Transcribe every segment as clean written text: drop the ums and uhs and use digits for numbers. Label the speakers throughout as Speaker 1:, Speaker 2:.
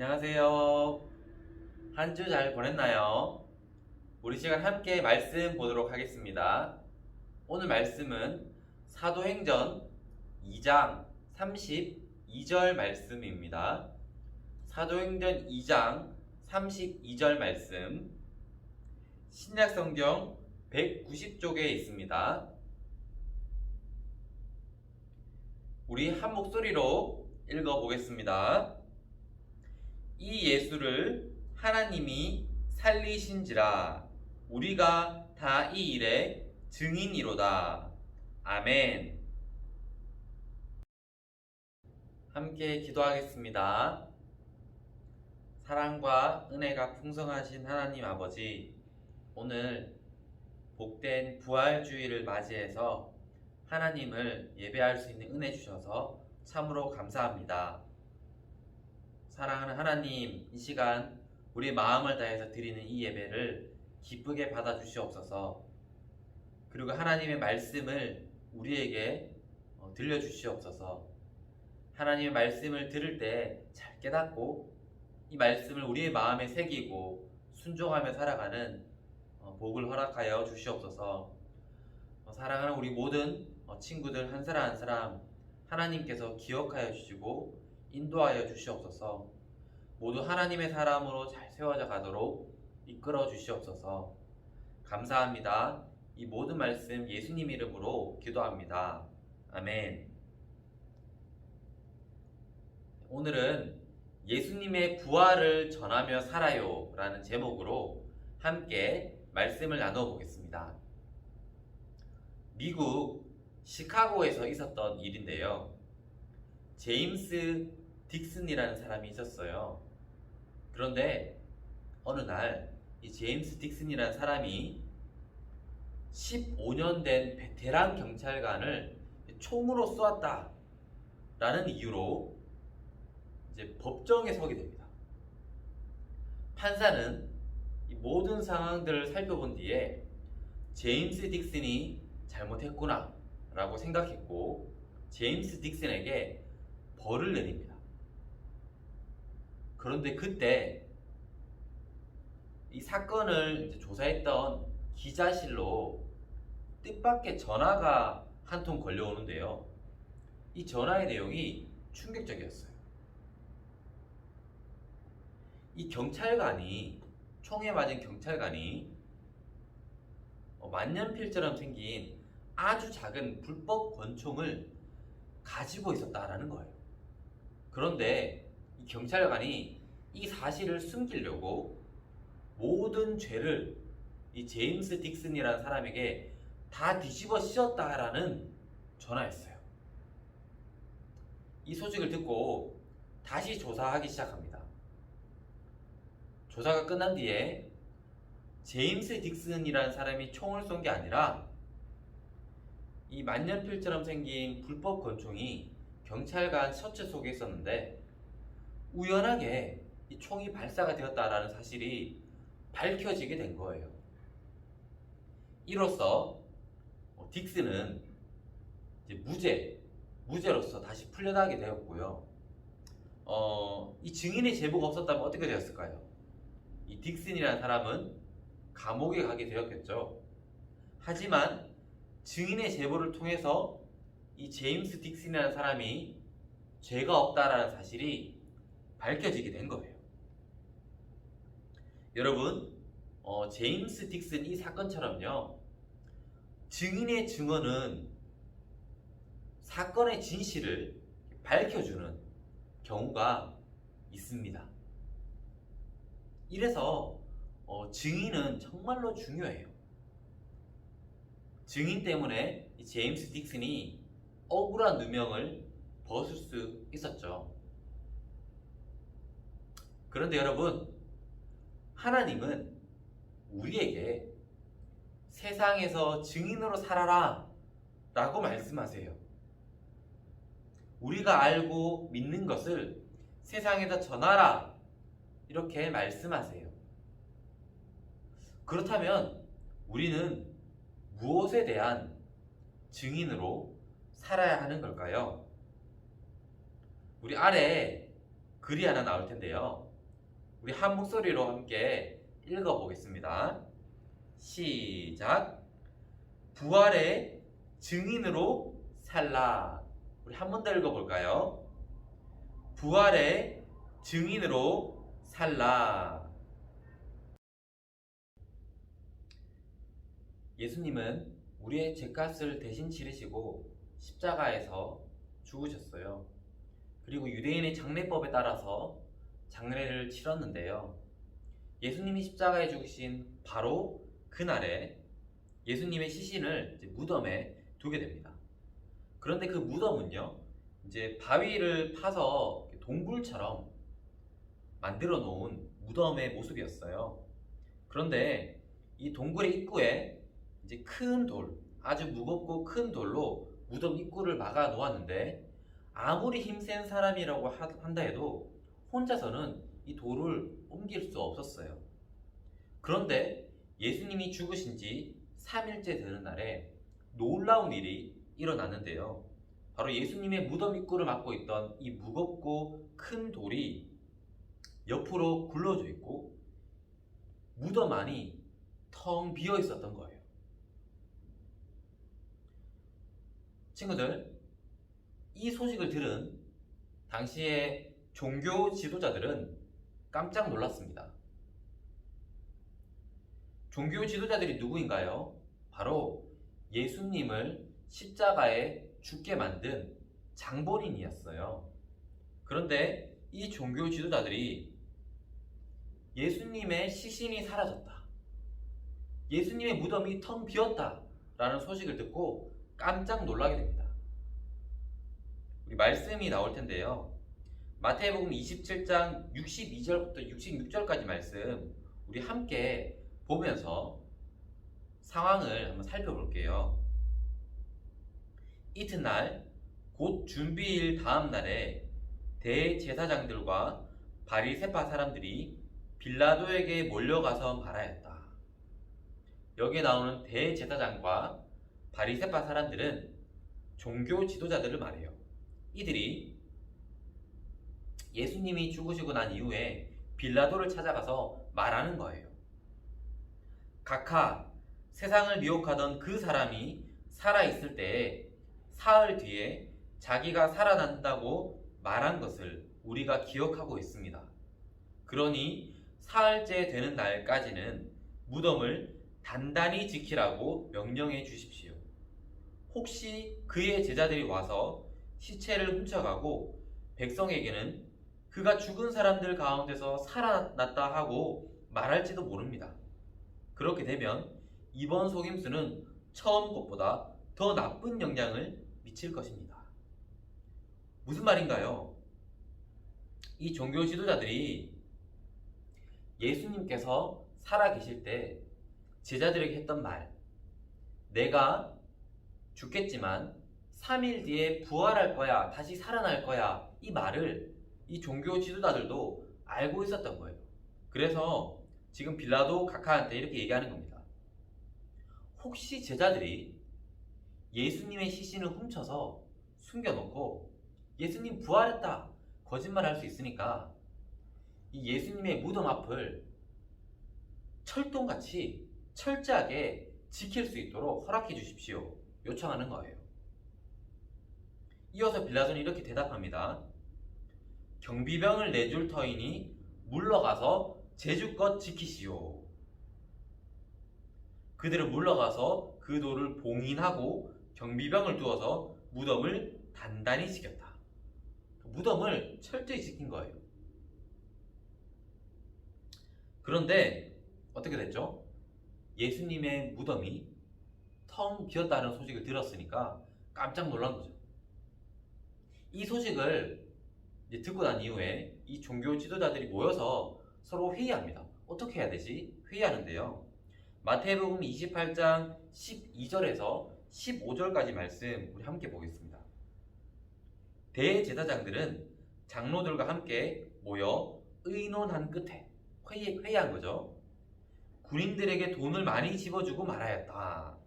Speaker 1: 안녕하세요. 한 주 잘 보냈나요? 우리 시간 함께 말씀 보도록 하겠습니다. 오늘 말씀은 사도행전 2장 32절 말씀입니다. 사도행전 2장 32절 말씀, 신약성경 190쪽에 있습니다. 우리 한 목소리로 읽어보겠습니다. 이 예수를 하나님이 살리신지라 우리가 다 이 일의 증인이로다. 아멘. 함께 기도하겠습니다. 사랑과 은혜가 풍성하신 하나님 아버지, 오늘 복된 부활주의를 맞이해서 하나님을 예배할 수 있는 은혜 주셔서 참으로 감사합니다. 사랑하는 하나님, 이 시간 우리 마음을 다해서 드리는 이 예배를 기쁘게 받아주시옵소서. 그리고 하나님의 말씀을 우리에게 들려주시옵소서. 하나님의 말씀을 들을 때 잘 깨닫고 이 말씀을 우리의 마음에 새기고 순종하며 살아가는 복을 허락하여 주시옵소서. 사랑하는 우리 모든 친구들 한 사람 한 사람 하나님께서 기억하여 주시고 인도하여 주시옵소서. 모두 하나님의 사람으로 잘 세워져 가도록 이끌어 주시옵소서. 감사합니다. 이 모든 말씀 예수님 이름으로 기도합니다. 아멘. 오늘은 예수님의 부활을 전하며 살아요 라는 제목으로 함께 말씀을 나누어 보겠습니다. 미국 시카고에서 있었던 일인데요. 제임스 딕슨이라는 사람이 있었어요. 그런데 어느 날 이 제임스 딕슨이라는 사람이 15년 된 베테랑 경찰관을 총으로 쏘았다 라는 이유로 이제 법정에 서게 됩니다. 판사는 이 모든 상황들을 살펴본 뒤에 제임스 딕슨이 잘못했구나 라고 생각했고 제임스 딕슨에게 벌을 내립니다. 그런데 그때 이 사건을 조사했던 기자실로 뜻밖의 전화가 한 통 걸려오는데요. 이 전화의 내용이 충격적이었어요. 이 경찰관이, 총에 맞은 경찰관이 만년필처럼 생긴 아주 작은 불법 권총을 가지고 있었다라는 거예요. 그런데 이 경찰관이 이 사실을 숨기려고 모든 죄를 이 제임스 딕슨이라는 사람에게 다 뒤집어 씌웠다라는 전화였어요. 이 소식을 듣고 다시 조사하기 시작합니다. 조사가 끝난 뒤에 제임스 딕슨이라는 사람이 총을 쏜 게 아니라 이 만년필처럼 생긴 불법 권총이 경찰관 셔츠 속에 있었는데 우연하게 이 총이 발사가 되었다라는 사실이 밝혀지게 된 거예요. 이로써 딕슨은 이제 무죄로서 다시 풀려나게 되었고요. 이 증인의 제보가 없었다면 어떻게 되었을까요? 이 딕슨이라는 사람은 감옥에 가게 되었겠죠. 하지만 증인의 제보를 통해서 이 제임스 딕슨이라는 사람이 죄가 없다라는 사실이 밝혀지게 된 거예요. 여러분, 제임스 딕슨 이 사건처럼요, 증인의 증언은 사건의 진실을 밝혀주는 경우가 있습니다. 이래서 증인은 정말로 중요해요. 증인 때문에 이 제임스 딕슨이 억울한 누명을 벗을 수 있었죠. 그런데 여러분, 하나님은 우리에게 세상에서 증인으로 살아라 라고 말씀하세요. 우리가 알고 믿는 것을 세상에다 전하라 이렇게 말씀하세요. 그렇다면 우리는 무엇에 대한 증인으로 살아야 하는 걸까요? 우리 아래에 글이 하나 나올 텐데요. 우리 한 목소리로 함께 읽어보겠습니다. 시작. 부활의 증인으로 살라. 우리 한 번 더 읽어볼까요? 부활의 증인으로 살라. 예수님은 우리의 죄값을 대신 치르시고 십자가에서 죽으셨어요. 그리고 유대인의 장례법에 따라서 장례를 치렀는데요. 예수님이 십자가에 죽으신 바로 그날에 예수님의 시신을 이제 무덤에 두게 됩니다. 그런데 그 무덤은요, 이제 바위를 파서 동굴처럼 만들어 놓은 무덤의 모습이었어요. 그런데 이 동굴의 입구에 이제 큰 돌, 아주 무겁고 큰 돌로 무덤 입구를 막아 놓았는데 아무리 힘센 사람이라고 한다 해도 혼자서는 이 돌을 옮길 수 없었어요. 그런데 예수님이 죽으신 지 3일째 되는 날에 놀라운 일이 일어났는데요. 바로 예수님의 무덤 입구를 막고 있던 이 무겁고 큰 돌이 옆으로 굴러져 있고 무덤 안이 텅 비어 있었던 거예요. 친구들, 이 소식을 들은 당시의 종교 지도자들은 깜짝 놀랐습니다. 종교 지도자들이 누구인가요? 바로 예수님을 십자가에 죽게 만든 장본인이었어요. 그런데 이 종교 지도자들이 예수님의 시신이 사라졌다, 예수님의 무덤이 텅 비었다 라는 소식을 듣고 깜짝 놀라게 됩니다. 우리 말씀이 나올 텐데요. 마태복음 27장 62절부터 66절까지 말씀 우리 함께 보면서 상황을 한번 살펴볼게요. 이튿날 곧 준비일 다음 날에 대제사장들과 바리새파 사람들이 빌라도에게 몰려가서 말하였다. 여기에 나오는 대제사장과 바리새파 사람들은 종교 지도자들을 말해요. 이들이 예수님이 죽으시고 난 이후에 빌라도를 찾아가서 말하는 거예요. 각하, 세상을 미혹하던 그 사람이 살아있을 때에 사흘 뒤에 자기가 살아난다고 말한 것을 우리가 기억하고 있습니다. 그러니 사흘째 되는 날까지는 무덤을 단단히 지키라고 명령해 주십시오. 혹시 그의 제자들이 와서 시체를 훔쳐가고 백성에게는 그가 죽은 사람들 가운데서 살아났다 하고 말할지도 모릅니다. 그렇게 되면 이번 속임수는 처음 것보다 더 나쁜 영향을 미칠 것입니다. 무슨 말인가요? 이 종교 지도자들이 예수님께서 살아계실 때 제자들에게 했던 말, 내가 죽겠지만 3일 뒤에 부활할 거야, 다시 살아날 거야, 이 말을 이 종교 지도자들도 알고 있었던 거예요. 그래서 지금 빌라도 각하한테 이렇게 얘기하는 겁니다. 혹시 제자들이 예수님의 시신을 훔쳐서 숨겨놓고 예수님 부활했다 거짓말할 수 있으니까 이 예수님의 무덤 앞을 철동같이 철저하게 지킬 수 있도록 허락해 주십시오 요청하는 거예요. 이어서 빌라도는 이렇게 대답합니다. 경비병을 내줄 터이니 물러가서 제주껏 지키시오. 그들은 물러가서 그 돌을 봉인하고 경비병을 두어서 무덤을 단단히 지켰다. 무덤을 철저히 지킨 거예요. 그런데 어떻게 됐죠? 예수님의 무덤이 텅 비었다는 소식을 들었으니까 깜짝 놀란 거죠. 이 소식을 이제 듣고 난 이후에 이 종교 지도자들이 모여서 서로 회의합니다. 어떻게 해야 되지? 회의하는데요. 마태복음 28장 12절에서 15절까지 말씀 우리 함께 보겠습니다. 대제사장들은 장로들과 함께 모여 의논한 끝에 회의한 거죠. 군인들에게 돈을 많이 집어주고 말하였다.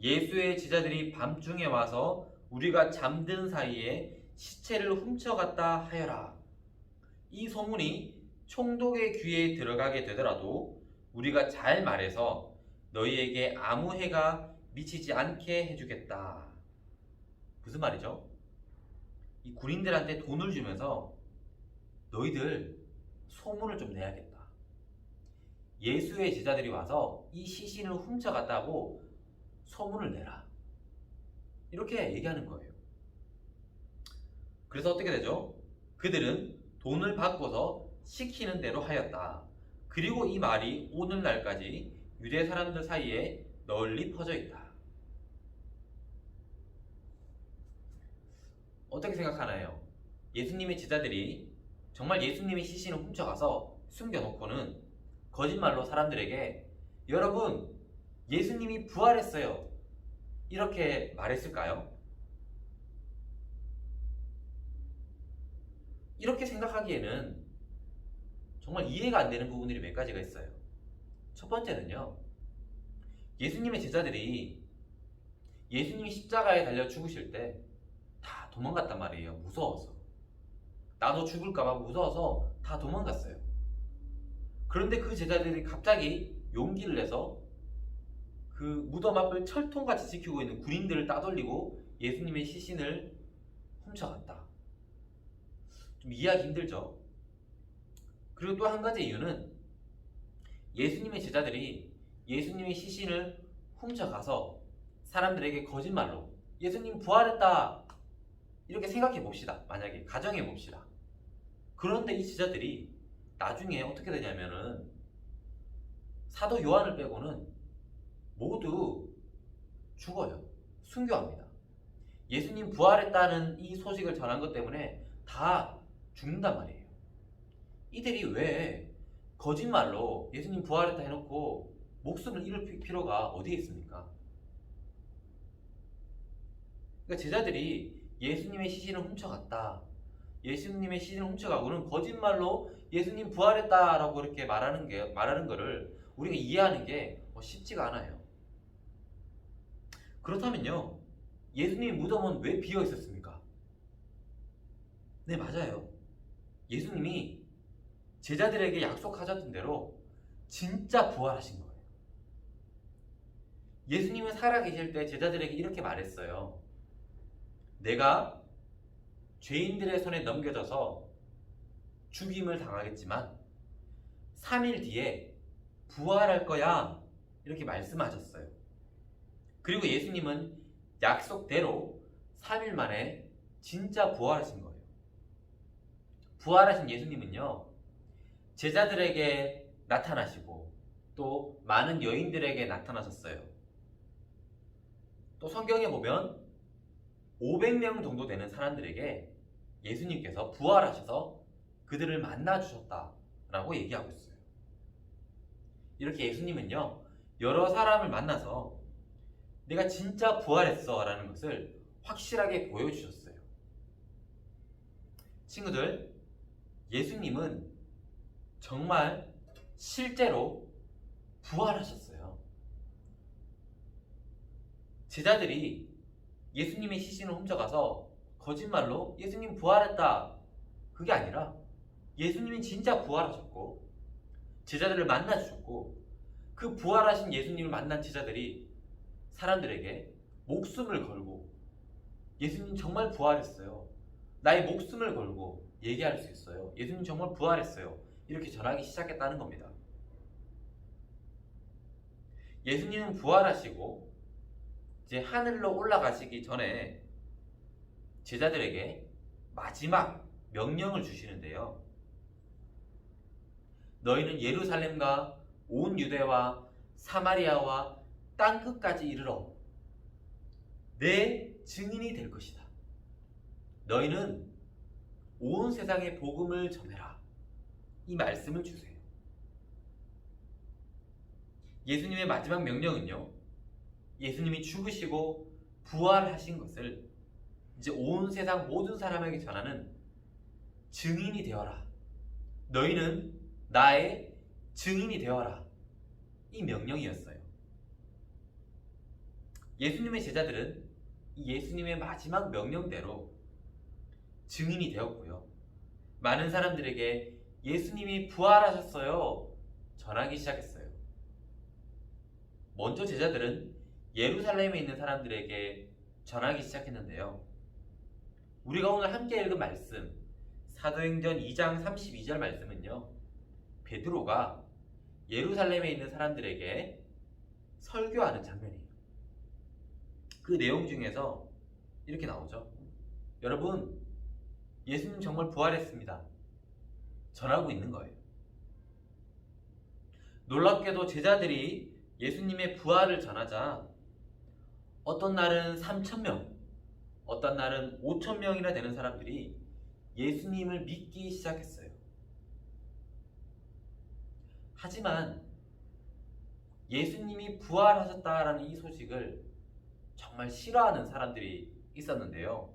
Speaker 1: 예수의 제자들이 밤중에 와서 우리가 잠든 사이에 시체를 훔쳐갔다 하여라. 이 소문이 총독의 귀에 들어가게 되더라도 우리가 잘 말해서 너희에게 아무 해가 미치지 않게 해주겠다. 무슨 말이죠? 이 군인들한테 돈을 주면서 너희들 소문을 좀 내야겠다. 예수의 제자들이 와서 이 시신을 훔쳐갔다고 소문을 내라. 이렇게 얘기하는 거예요. 그래서 어떻게 되죠? 그들은 돈을 받고서 시키는 대로 하였다. 그리고 이 말이 오늘날까지 유대 사람들 사이에 널리 퍼져 있다. 어떻게 생각하나요? 예수님의 제자들이 정말 예수님의 시신을 훔쳐가서 숨겨놓고는 거짓말로 사람들에게 여러분, 예수님이 부활했어요. 이렇게 말했을까요? 이렇게 생각하기에는 정말 이해가 안 되는 부분들이 몇 가지가 있어요. 첫 번째는요, 예수님의 제자들이 예수님이 십자가에 달려 죽으실 때 다 도망갔단 말이에요. 무서워서. 나도 죽을까봐 무서워서 다 도망갔어요. 그런데 그 제자들이 갑자기 용기를 내서 그 무덤 앞을 철통같이 지키고 있는 군인들을 따돌리고 예수님의 시신을 훔쳐갔다. 좀 이해하기 힘들죠? 그리고 또 한 가지 이유는 예수님의 제자들이 예수님의 시신을 훔쳐가서 사람들에게 거짓말로 예수님 부활했다 이렇게 생각해 봅시다. 만약에 가정해 봅시다. 그런데 이 제자들이 나중에 어떻게 되냐면은 사도 요한을 빼고는 모두 죽어요. 순교합니다. 예수님 부활했다는 이 소식을 전한 것 때문에 다 죽는단 말이에요. 이들이 왜 거짓말로 예수님 부활했다 해놓고 목숨을 잃을 필요가 어디에 있습니까? 그러니까 제자들이 예수님의 시신을 훔쳐갔다. 예수님의 시신을 훔쳐가고는 거짓말로 예수님 부활했다라고 이렇게 말하는 거를 우리가 이해하는 게 쉽지가 않아요. 그렇다면요, 예수님 무덤은 왜 비어 있었습니까? 네, 맞아요. 예수님이 제자들에게 약속하셨던 대로 진짜 부활하신 거예요. 예수님은 살아계실 때 제자들에게 이렇게 말했어요. 내가 죄인들의 손에 넘겨져서 죽임을 당하겠지만 3일 뒤에 부활할 거야. 이렇게 말씀하셨어요. 그리고 예수님은 약속대로 3일 만에 진짜 부활하신 거예요. 부활하신 예수님은요, 제자들에게 나타나시고 또 많은 여인들에게 나타나셨어요. 또 성경에 보면 500명 정도 되는 사람들에게 예수님께서 부활하셔서 그들을 만나주셨다라고 얘기하고 있어요. 이렇게 예수님은요, 여러 사람을 만나서 내가 진짜 부활했어 라는 것을 확실하게 보여주셨어요. 친구들, 예수님은 정말 실제로 부활하셨어요. 제자들이 예수님의 시신을 훔쳐가서 거짓말로 예수님 부활했다 그게 아니라 예수님이 진짜 부활하셨고 제자들을 만나주셨고 그 부활하신 예수님을 만난 제자들이 사람들에게 목숨을 걸고 예수님 정말 부활했어요. 나의 목숨을 걸고 얘기할 수 있어요. 예수님 정말 부활했어요. 이렇게 전하기 시작했다는 겁니다. 예수님은 부활하시고 이제 하늘로 올라가시기 전에 제자들에게 마지막 명령을 주시는데요. 너희는 예루살렘과 온 유대와 사마리아와 땅끝까지 이르러 내 증인이 될 것이다. 너희는 온 세상에 복음을 전해라. 이 말씀을 주세요. 예수님의 마지막 명령은요, 예수님이 죽으시고 부활하신 것을 이제 온 세상 모든 사람에게 전하는 증인이 되어라. 너희는 나의 증인이 되어라. 이 명령이었어요. 예수님의 제자들은 이 예수님의 마지막 명령대로 증인이 되었고요. 많은 사람들에게 예수님이 부활하셨어요. 전하기 시작했어요. 먼저 제자들은 예루살렘에 있는 사람들에게 전하기 시작했는데요. 우리가 오늘 함께 읽은 말씀, 사도행전 2장 32절 말씀은요, 베드로가 예루살렘에 있는 사람들에게 설교하는 장면이에요. 그 내용 중에서 이렇게 나오죠. 여러분, 예수님 정말 부활했습니다. 전하고 있는 거예요. 놀랍게도 제자들이 예수님의 부활을 전하자 어떤 날은 3,000명, 어떤 날은 5,000명이나 되는 사람들이 예수님을 믿기 시작했어요. 하지만 예수님이 부활하셨다라는 이 소식을 정말 싫어하는 사람들이 있었는데요.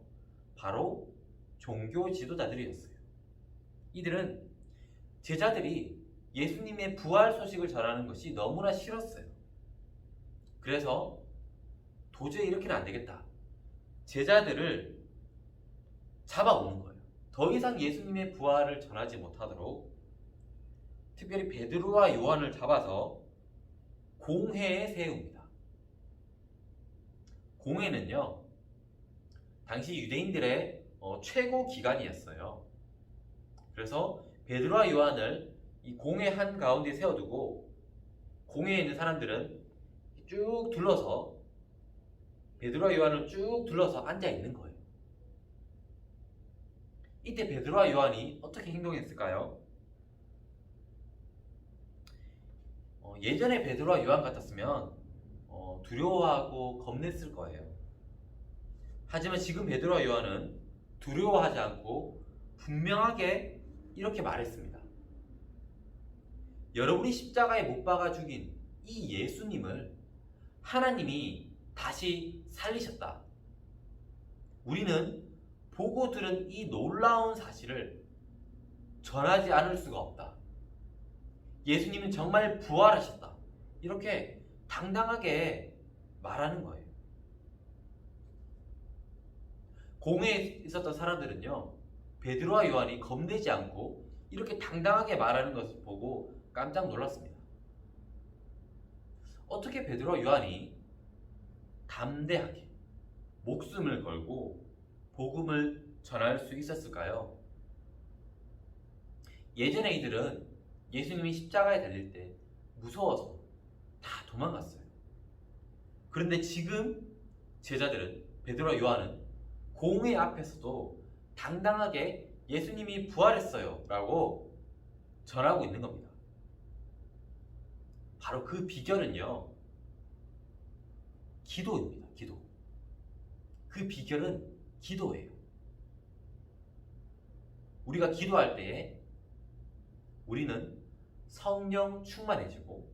Speaker 1: 바로 종교 지도자들이었어요. 이들은 제자들이 예수님의 부활 소식을 전하는 것이 너무나 싫었어요. 그래서 도저히 이렇게는 안 되겠다. 제자들을 잡아오는 거예요. 더 이상 예수님의 부활을 전하지 못하도록 특별히 베드로와 요한을 잡아서 공회에 세웁니다. 공회는요, 당시 유대인들의 최고 기관이었어요. 그래서 베드로와 요한을 이 공회 한 가운데 세워두고 공회에 있는 사람들은 쭉 둘러서 베드로와 요한을 쭉 둘러서 앉아 있는 거예요. 이때 베드로와 요한이 어떻게 행동했을까요? 예전에 베드로와 요한 같았으면 두려워하고 겁냈을 거예요. 하지만 지금 베드로와 요한은 두려워하지 않고 분명하게 이렇게 말했습니다. 여러분이 십자가에 못 박아 죽인 이 예수님을 하나님이 다시 살리셨다. 우리는 보고 들은 이 놀라운 사실을 전하지 않을 수가 없다. 예수님은 정말 부활하셨다. 이렇게 당당하게 말하는 거예요. 공회에 있었던 사람들은요, 베드로와 요한이 겁내지 않고 이렇게 당당하게 말하는 것을 보고 깜짝 놀랐습니다. 어떻게 베드로와 요한이 담대하게 목숨을 걸고 복음을 전할 수 있었을까요? 예전에 이들은 예수님이 십자가에 달릴 때 무서워서 다 도망갔어요. 그런데 지금 제자들은, 베드로와 요한은 공회 앞에서도 당당하게 예수님이 부활했어요 라고 전하고 있는 겁니다. 바로 그 비결은요, 기도입니다. 기도. 그 비결은 기도예요. 우리가 기도할 때에 우리는 성령 충만해지고,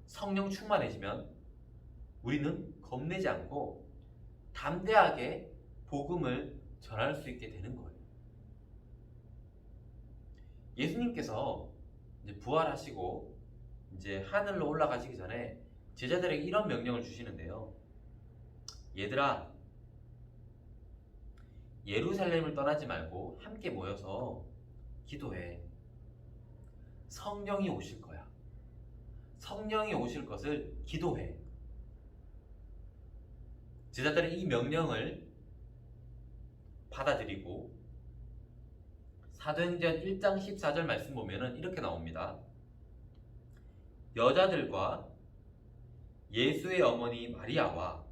Speaker 1: 성령 충만해지면 우리는 겁내지 않고 담대하게 복음을 전할 수 있게 되는 거예요. 예수님께서 이제 부활하시고 이제 하늘로 올라가시기 전에 제자들에게 이런 명령을 주시는데요. 얘들아, 예루살렘을 떠나지 말고 함께 모여서 기도해. 성령이 오실 거야. 성령이 오실 것을 기도해. 제자들은 이 명령을 받아들이고 사도행전 1장 14절 말씀 보면은 이렇게 나옵니다. 여자들과 예수의 어머니 마리아와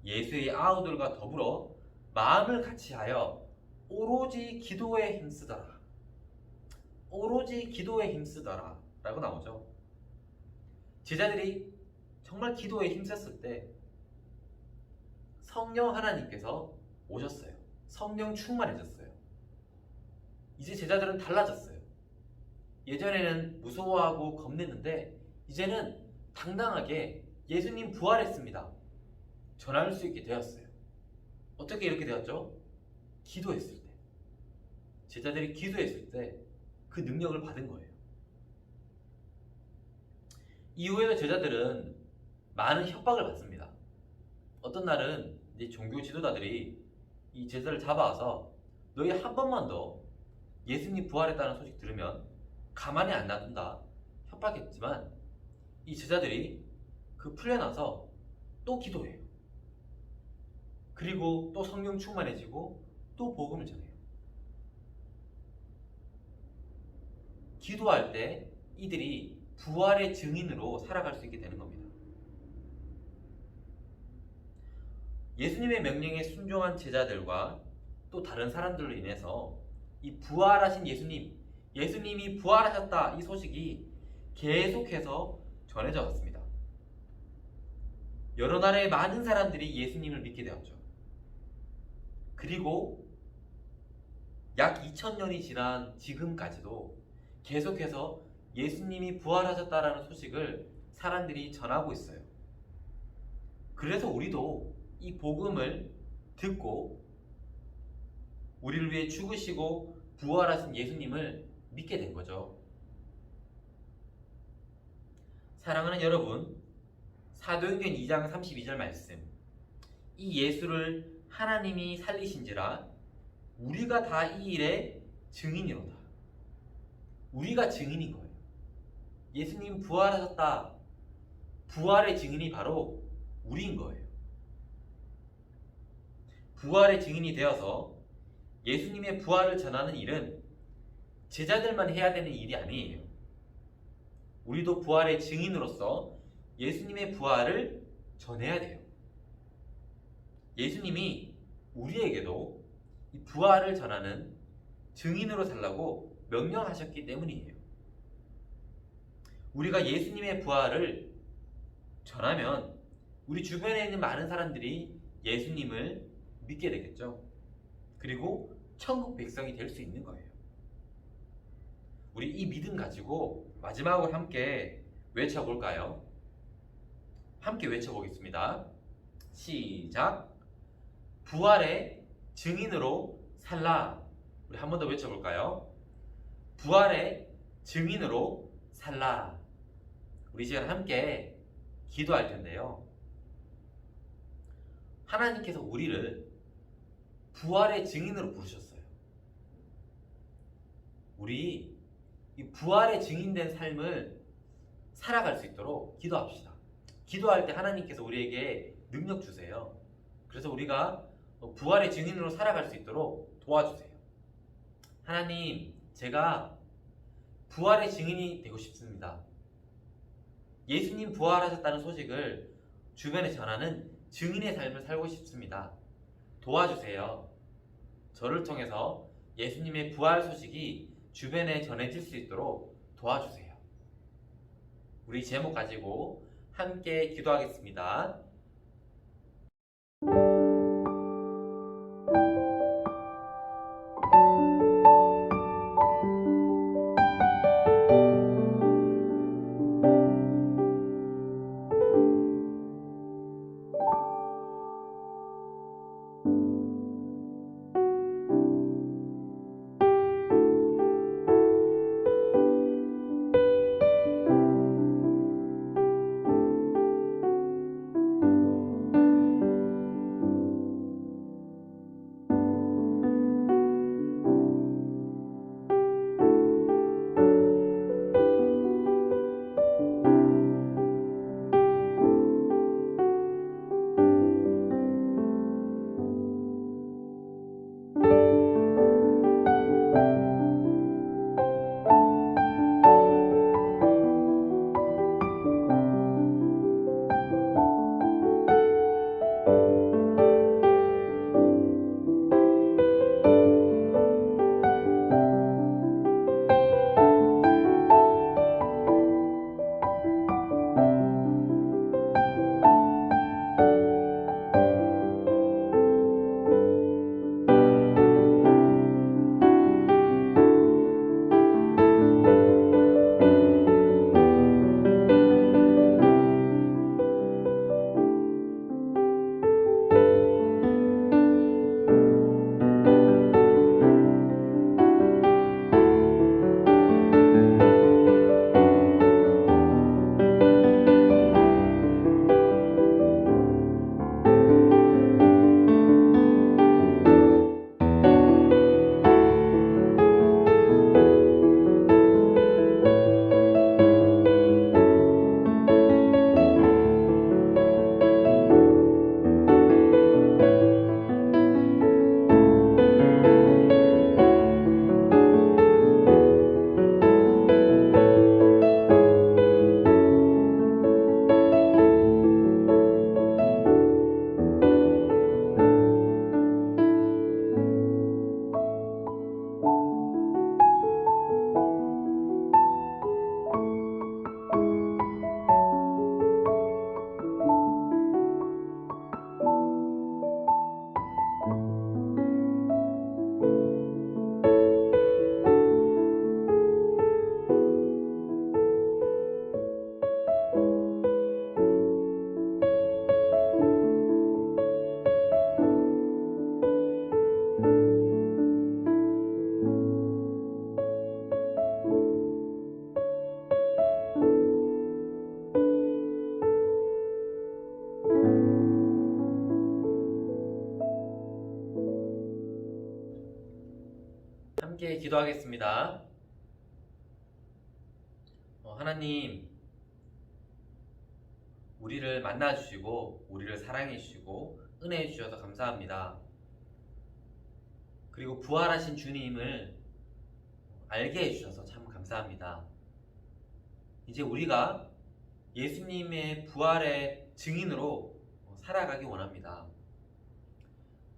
Speaker 1: 예수의 아우들과 더불어 마음을 같이하여 오로지 기도에 힘쓰더라. 오로지 기도에 힘쓰더라 라고 나오죠. 제자들이 정말 기도에 힘썼을 때 성령 하나님께서 오셨어요. 성령 충만해졌어요. 이제 제자들은 달라졌어요. 예전에는 무서워하고 겁냈는데 이제는 당당하게 예수님 부활했습니다. 전할 수 있게 되었어요. 어떻게 이렇게 되었죠? 기도했을 때. 제자들이 기도했을 때 그 능력을 받은 거예요. 이후에도 제자들은 많은 협박을 받습니다. 어떤 날은 이제 종교 지도자들이 이 제자를 잡아와서 너희 한 번만 더 예수님 부활했다는 소식 들으면 가만히 안 놔둔다 협박했지만 이 제자들이 그 풀려나서 또 기도해요. 그리고 또 성령 충만해지고 또 복음을 전해요. 기도할 때 이들이 부활의 증인으로 살아갈 수 있게 되는 겁니다. 예수님의 명령에 순종한 제자들과 또 다른 사람들로 인해서 이 부활하신 예수님이 부활하셨다 이 소식이 계속해서 전해져 왔습니다. 여러 나라의 많은 사람들이 예수님을 믿게 되었죠. 그리고 약 2000년이 지난 지금까지도 계속해서 예수님이 부활하셨다라는 소식을 사람들이 전하고 있어요. 그래서 우리도 이 복음을 듣고 우리를 위해 죽으시고 부활하신 예수님을 믿게 된 거죠. 사랑하는 여러분, 사도행전 2장 32절 말씀, 이 예수를 하나님이 살리신지라 우리가 다 이 일의 증인이로다. 우리가 증인인 거예요. 예수님 부활하셨다. 부활의 증인이 바로 우리인 거예요. 부활의 증인이 되어서 예수님의 부활을 전하는 일은 제자들만 해야 되는 일이 아니에요. 우리도 부활의 증인으로서 예수님의 부활을 전해야 돼요. 예수님이 우리에게도 이 부활을 전하는 증인으로 살라고 명령하셨기 때문이에요. 우리가 예수님의 부활을 전하면 우리 주변에 있는 많은 사람들이 예수님을 믿게 되겠죠. 그리고 천국 백성이 될 수 있는 거예요. 우리 이 믿음 가지고 마지막으로 함께 외쳐볼까요? 함께 외쳐보겠습니다. 시작! 부활의 증인으로 살라. 우리 한 번 더 외쳐볼까요? 부활의 증인으로 살라. 우리 지금 함께 기도할 텐데요. 하나님께서 우리를 부활의 증인으로 부르셨어요. 우리 이 부활의 증인된 삶을 살아갈 수 있도록 기도합시다. 기도할 때 하나님께서 우리에게 능력 주세요. 그래서 우리가 부활의 증인으로 살아갈 수 있도록 도와주세요. 하나님, 제가 부활의 증인이 되고 싶습니다. 예수님 부활하셨다는 소식을 주변에 전하는 증인의 삶을 살고 싶습니다. 도와주세요. 저를 통해서 예수님의 부활 소식이 주변에 전해질 수 있도록 도와주세요. 우리 제목 가지고 함께 기도하겠습니다. 함께 기도하겠습니다. 하나님, 우리를 만나주시고 우리를 사랑해주시고 은혜해주셔서 감사합니다. 그리고 부활하신 주님을 알게 해주셔서 참 감사합니다. 이제 우리가 예수님의 부활의 증인으로 살아가기 원합니다.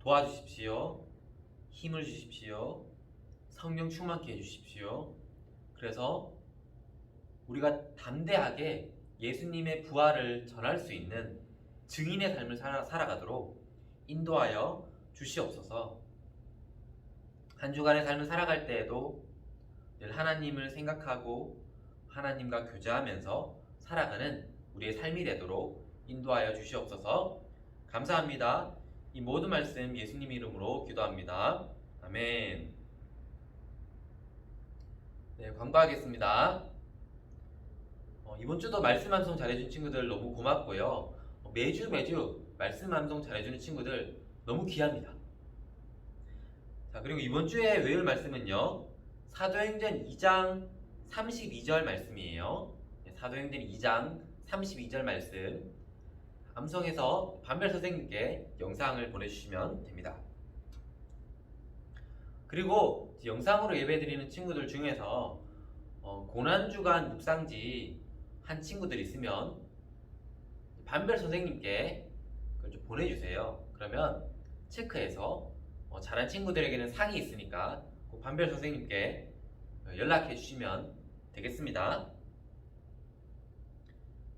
Speaker 1: 도와주십시오. 힘을 주십시오. 성령 충만케 해주십시오. 그래서 우리가 담대하게 예수님의 부활을 전할 수 있는 증인의 삶을 살아가도록 인도하여 주시옵소서. 한 주간의 삶을 살아갈 때에도 늘 하나님을 생각하고 하나님과 교제하면서 살아가는 우리의 삶이 되도록 인도하여 주시옵소서. 감사합니다. 이 모든 말씀 예수님 이름으로 기도합니다. 아멘. 네, 광고하겠습니다. 이번 주도 말씀 암송 잘해준 친구들 너무 고맙고요. 매주 말씀 암송 잘해주는 친구들 너무 귀합니다. 자, 그리고 이번 주에 외울 말씀은요, 사도행전 2장 32절 말씀이에요. 사도행전 2장 32절 말씀 암송해서 반별 선생님께 영상을 보내주시면 됩니다. 그리고 영상으로 예배드리는 친구들 중에서 고난주간 묵상지 한 친구들 있으면 반별 선생님께 그걸 좀 보내주세요. 그러면 체크해서 잘한 친구들에게는 상이 있으니까 그 반별 선생님께 연락해 주시면 되겠습니다.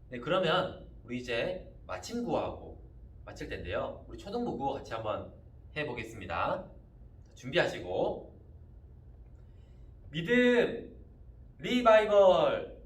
Speaker 1: 네, 그러면 우리 이제 마침 구호하고 마칠 텐데요. 우리 초등부 구호 같이 한번 해보겠습니다. 준비하시고 믿음 리바이벌